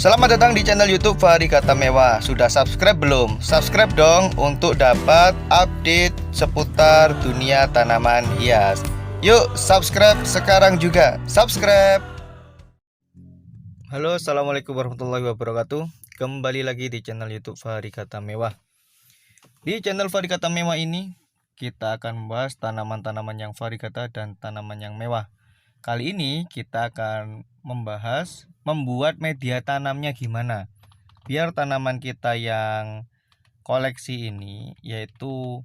Selamat datang di channel YouTube Fahri Kata Mewah. Sudah subscribe belum? Subscribe dong untuk dapat update seputar dunia tanaman hias. Yuk subscribe sekarang juga. Subscribe. Halo, assalamualaikum warahmatullahi wabarakatuh. Kembali lagi di channel YouTube Fahri Kata Mewah. Di channel Fahri Kata Mewah ini kita akan membahas tanaman-tanaman yang varigata dan tanaman yang mewah. Kali ini kita akan membahas membuat media tanamnya gimana biar tanaman kita yang koleksi ini yaitu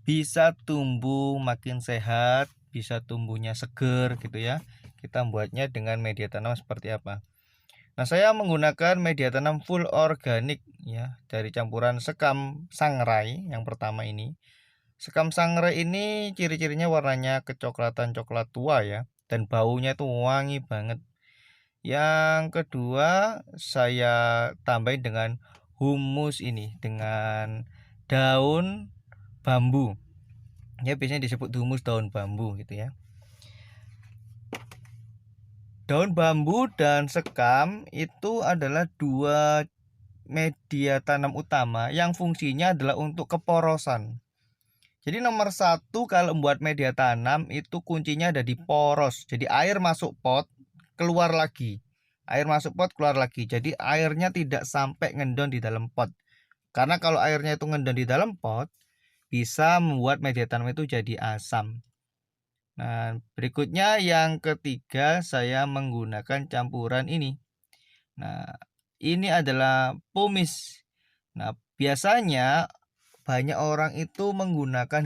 bisa tumbuh makin sehat, bisa tumbuhnya seger gitu ya. Kita membuatnya dengan media tanam seperti apa? Nah, saya menggunakan media tanam full organik ya, dari campuran sekam sangrai yang pertama ini. Sekam sangrai ini ciri-cirinya warnanya kecoklatan coklat tua ya, dan baunya itu wangi banget. Yang kedua, saya tambahin dengan humus ini, dengan daun bambu. Ya, biasanya disebut humus daun bambu gitu ya. Daun bambu dan sekam itu adalah dua media tanam utama yang fungsinya adalah untuk keporosan. Jadi nomor satu kalau membuat media tanam itu kuncinya ada di poros. Jadi air masuk pot, keluar lagi. Air masuk pot, keluar lagi. Jadi airnya tidak sampai ngendon di dalam pot. Karena kalau airnya itu ngendon di dalam pot, bisa membuat media tanam itu jadi asam. Nah, berikutnya yang ketiga saya menggunakan campuran ini. Nah, ini adalah pumice. Nah, biasanya banyak orang itu menggunakan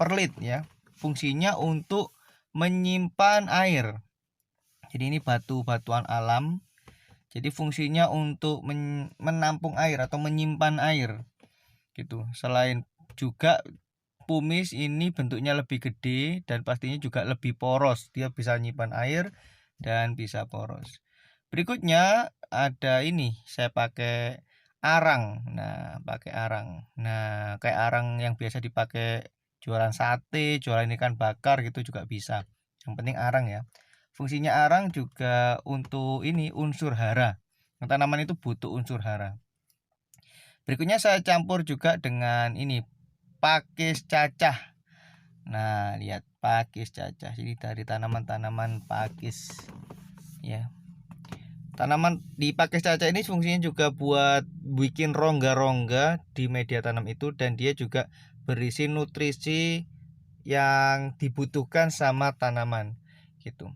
perlit ya. Fungsinya untuk menyimpan air. Jadi ini batu-batuan alam. Jadi fungsinya untuk menampung air atau menyimpan air. Gitu. Selain juga pumice ini bentuknya lebih gede dan pastinya juga lebih poros. Dia bisa menyimpan air dan bisa poros. Berikutnya ada ini, saya pakai arang. Nah, pakai arang. Nah, kayak arang yang biasa dipakai jualan sate, jualan ikan bakar gitu juga bisa. Yang penting arang ya. Fungsinya arang juga untuk ini unsur hara. Tanaman itu butuh unsur hara. Berikutnya saya campur juga dengan ini pakis cacah. Nah, lihat pakis cacah. Ini dari tanaman-tanaman pakis ya. Tanaman di pakis cacah ini fungsinya juga buat bikin rongga-rongga di media tanam itu, dan dia juga berisi nutrisi yang dibutuhkan sama tanaman gitu.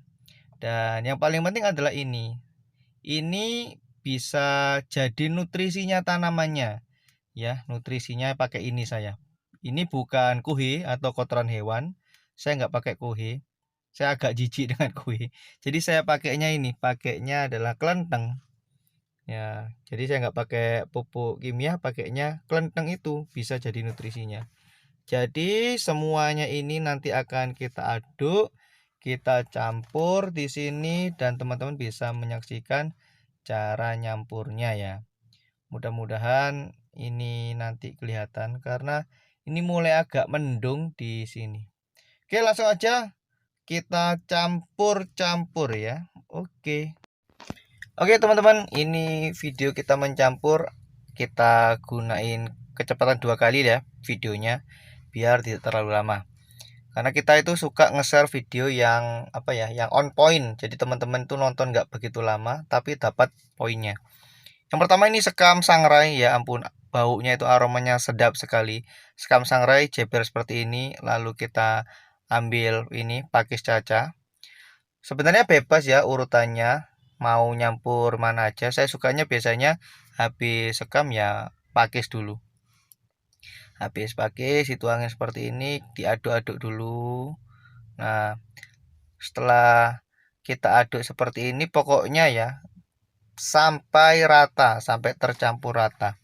Dan yang paling penting adalah ini bisa jadi nutrisinya tanamannya ya. Nutrisinya pakai ini saya. Ini bukan kuhe atau kotoran hewan. Saya nggak pakai kuhe. Saya agak jijik dengan kue. Jadi saya pakainya adalah kelenteng. Ya, jadi saya nggak pakai pupuk kimia, pakainya kelenteng, itu bisa jadi nutrisinya. Jadi semuanya ini nanti akan kita aduk, kita campur di sini, dan teman-teman bisa menyaksikan cara nyampurnya ya. Mudah-mudahan ini nanti kelihatan karena ini mulai agak mendung di sini. Oke, langsung aja kita campur-campur ya. Oke teman-teman, ini video kita mencampur. Kita gunain kecepatan 2 kali ya videonya, biar tidak terlalu lama. Karena kita itu suka nge-share video yang yang on point. Jadi teman-teman itu nonton nggak begitu lama tapi dapat poinnya. Yang pertama ini sekam sangrai, ya ampun, baunya itu aromanya sedap sekali. Sekam sangrai jeber seperti ini. Lalu kita ambil ini pakis caca. Sebenarnya bebas ya urutannya, mau nyampur mana aja. Saya sukanya biasanya habis sekam ya pakis dulu. Habis pakis dituangin seperti ini, diaduk-aduk dulu. Nah, setelah kita aduk seperti ini, pokoknya ya sampai rata, sampai tercampur rata.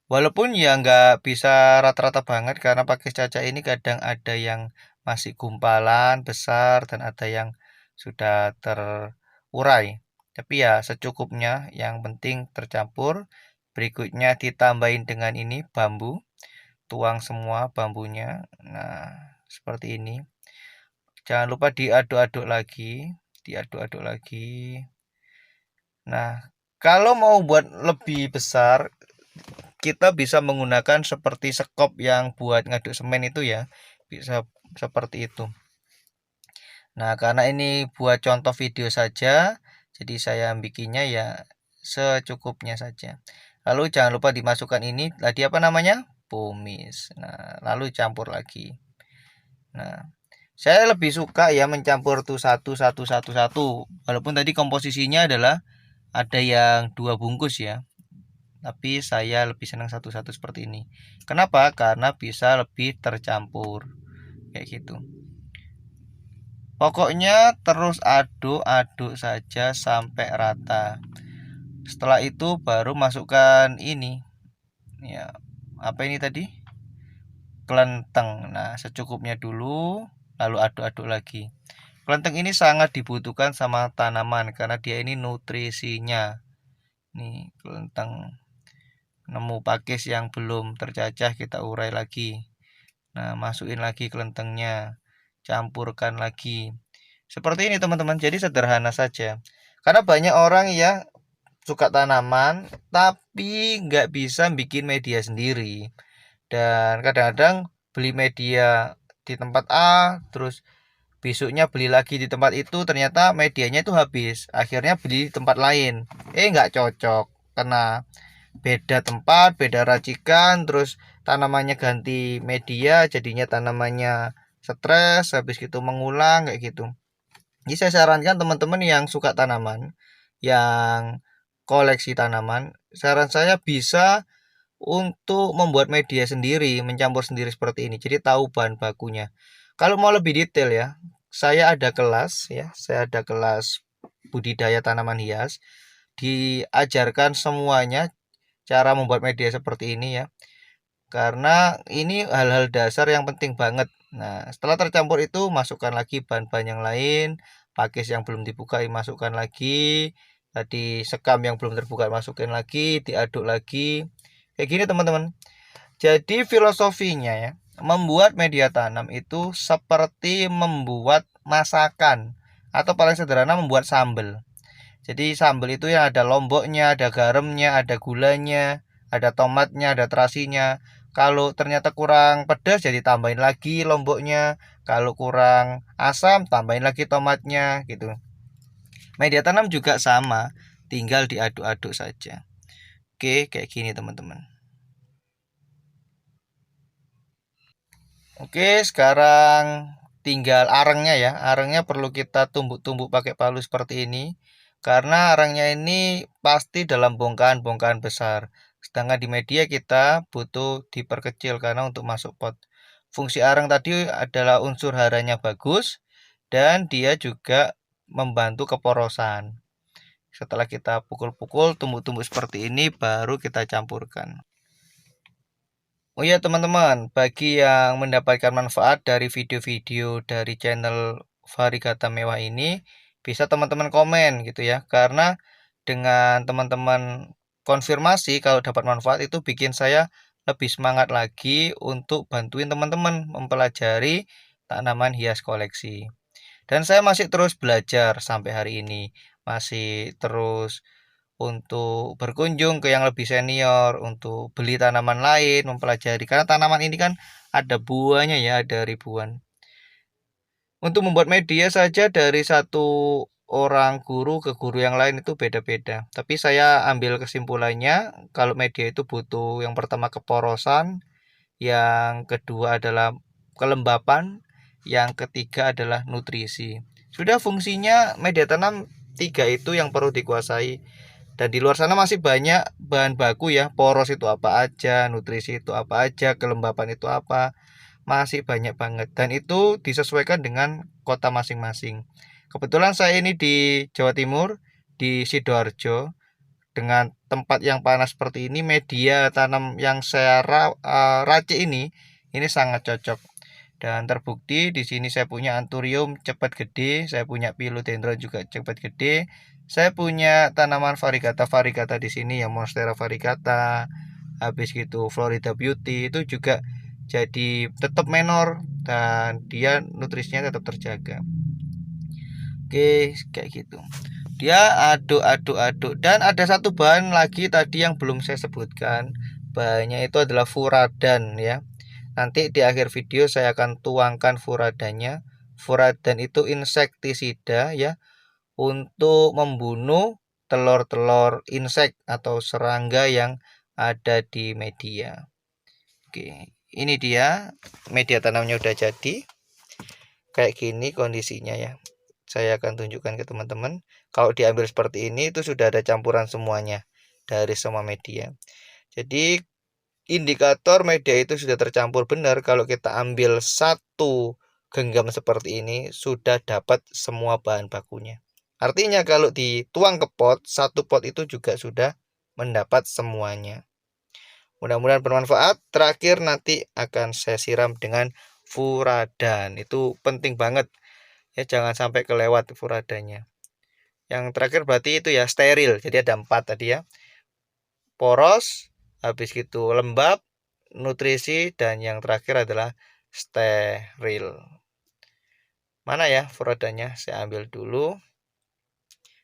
Walaupun ya nggak bisa rata-rata banget, karena pakis caca ini kadang ada yang masih gumpalan besar dan ada yang sudah terurai. Tapi ya secukupnya, yang penting tercampur. Berikutnya ditambahin dengan ini bambu, tuang semua bambunya. Nah, seperti ini. Jangan lupa diaduk-aduk lagi, diaduk-aduk lagi. Nah, Kalau mau buat lebih besar, kita bisa menggunakan seperti sekop yang buat ngaduk semen itu ya, bisa seperti itu. Nah, karena ini buat contoh video saja, jadi saya bikinnya ya secukupnya saja. Lalu jangan lupa dimasukkan ini tadi apa namanya? Pumis. Nah, lalu campur lagi. Nah, saya lebih suka ya mencampur tuh satu satu satu satu. Walaupun tadi komposisinya adalah ada yang 2 bungkus ya. Tapi saya lebih senang satu-satu seperti ini. Kenapa? Karena bisa lebih tercampur. Kayak gitu. Pokoknya terus aduk-aduk saja sampai rata. Setelah itu baru masukkan ini. Ya, apa ini tadi? Kelenteng. Nah, secukupnya dulu, lalu aduk-aduk lagi. Kelenteng ini sangat dibutuhkan sama tanaman karena dia ini nutrisinya. Nih, kelenteng. Nemu pakis yang belum tercacah kita urai lagi. Nah, masukin lagi kelentengnya. Campurkan lagi. Seperti ini teman-teman, jadi sederhana saja. Karena banyak orang ya suka tanaman, tapi nggak bisa bikin media sendiri. Dan kadang-kadang beli media di tempat A, terus besoknya beli lagi di tempat itu, ternyata medianya itu habis. Akhirnya beli di tempat lain. Nggak cocok, karena beda tempat, beda racikan, terus tanamannya ganti media, jadinya tanamannya stres, habis gitu mengulang kayak gitu. Jadi saya sarankan teman-teman yang suka tanaman, yang koleksi tanaman, saran saya bisa untuk membuat media sendiri, mencampur sendiri seperti ini. Jadi tahu bahan bakunya. Kalau mau lebih detail ya, saya ada kelas ya, saya ada kelas budidaya tanaman hias. Diajarkan semuanya cara membuat media seperti ini ya. Karena ini hal-hal dasar yang penting banget. Nah, setelah tercampur itu masukkan lagi bahan-bahan yang lain, pakis yang belum dibuka masukkan lagi, tadi sekam yang belum terbuka masukin lagi, diaduk lagi. Kayak gini teman-teman. Jadi filosofinya ya, membuat media tanam itu seperti membuat masakan atau paling sederhana membuat sambal. Jadi sambal itu yang ada lomboknya, ada garamnya, ada gulanya, ada tomatnya, ada terasinya. Kalau ternyata kurang pedas jadi tambahin lagi lomboknya. Kalau kurang asam tambahin lagi tomatnya gitu. Media tanam juga sama, tinggal diaduk-aduk saja. Oke, kayak gini teman-teman. Oke, sekarang tinggal arengnya ya. Arengnya perlu kita tumbuk-tumbuk pakai palu seperti ini. Karena arengnya ini pasti dalam bongkahan-bongkahan besar. Sedangkan di media kita butuh diperkecil karena untuk masuk pot. Fungsi areng tadi adalah unsur haranya bagus dan dia juga membantu keporosan. Setelah kita pukul-pukul, tumbuk-tumbuk seperti ini baru kita campurkan. Oh iya teman-teman, bagi yang mendapatkan manfaat dari video-video dari channel Varigata Mewah ini, bisa teman-teman komen gitu ya. Karena dengan teman-teman konfirmasi kalau dapat manfaat itu bikin saya lebih semangat lagi untuk bantuin teman-teman mempelajari tanaman hias koleksi. Dan saya masih terus belajar sampai hari ini, masih terus untuk berkunjung ke yang lebih senior, untuk beli tanaman lain, mempelajari. Karena tanaman ini kan ada buahnya ya, ada ribuan. Untuk membuat media saja dari satu orang guru ke guru yang lain itu beda-beda. Tapi saya ambil kesimpulannya, kalau media itu butuh yang pertama keporosan, yang kedua adalah kelembapan, yang ketiga adalah nutrisi. Sudah fungsinya media tanam tiga itu yang perlu dikuasai. Dan di luar sana masih banyak bahan baku ya, poros itu apa aja, nutrisi itu apa aja, kelembapan itu apa, masih banyak banget. Dan itu disesuaikan dengan kota masing-masing. Kebetulan saya ini di Jawa Timur, di Sidoarjo, dengan tempat yang panas seperti ini, media tanam yang saya racik ini sangat cocok. Dan terbukti di sini saya punya anthurium cepat gede, saya punya philodendron juga cepat gede. Saya punya tanaman varigata di sini ya, monstera varigata. Habis gitu Florida Beauty itu juga jadi tetap menor dan dia nutrisinya tetap terjaga. Oke, kayak gitu. Dia aduk. Dan ada satu bahan lagi tadi yang belum saya sebutkan. Bahannya itu adalah furadan ya. Nanti di akhir video saya akan tuangkan furadannya. Furadan itu insektisida ya, untuk membunuh telur-telur insek atau serangga yang ada di media. Oke, ini dia media tanamnya udah jadi. Kayak gini kondisinya ya. Saya akan tunjukkan ke teman-teman. Kalau diambil seperti ini itu sudah ada campuran semuanya dari semua media. Jadi indikator media itu sudah tercampur benar kalau kita ambil satu genggam seperti ini sudah dapat semua bahan bakunya. Artinya kalau dituang ke pot, satu pot itu juga sudah mendapat semuanya. Mudah-mudahan bermanfaat. Terakhir nanti akan saya siram dengan furadan. Itu penting banget ya, jangan sampai kelewat furadannya. Yang terakhir berarti itu ya steril. Jadi ada 4 tadi ya. Poros, habis gitu lembab, nutrisi, dan yang terakhir adalah steril. Mana ya furadannya? Saya ambil dulu.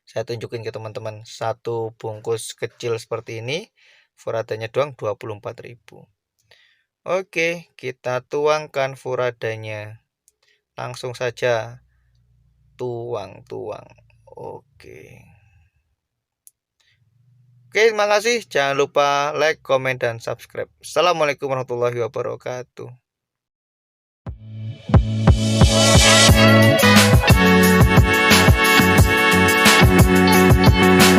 Saya tunjukin ke teman-teman. Satu bungkus kecil seperti ini. Furadannya doang 24.000. Oke, kita tuangkan furadannya. Langsung saja tuang. Oke. Oke, terima kasih. Jangan lupa like, komen, dan subscribe. Assalamualaikum warahmatullahi wabarakatuh.